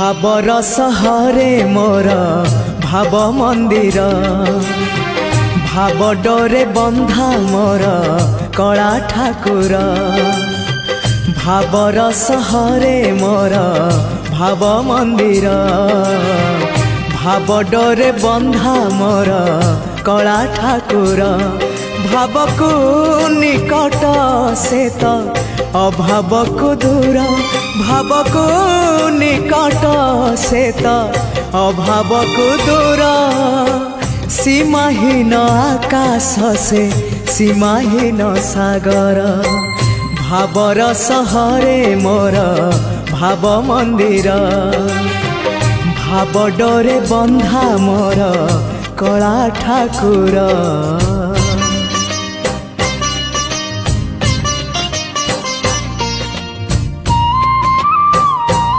भावर सहरे मोर भाव मंदिर भाव डोरे बंधा मोर कला ठाकुर भावर सहरे मोर भाव मंदिर भाव डोरे बंधा मोर कला ठाकुर भाव को निकट से तो अभाव को दूर भाव को निकट से तो अभाव को दूर सीमाहीन आकाश से सीमाहीन सागर भावर सहरे मोर भाव मंदिर भाव डोरे बंधा मोर कला ठाकुर।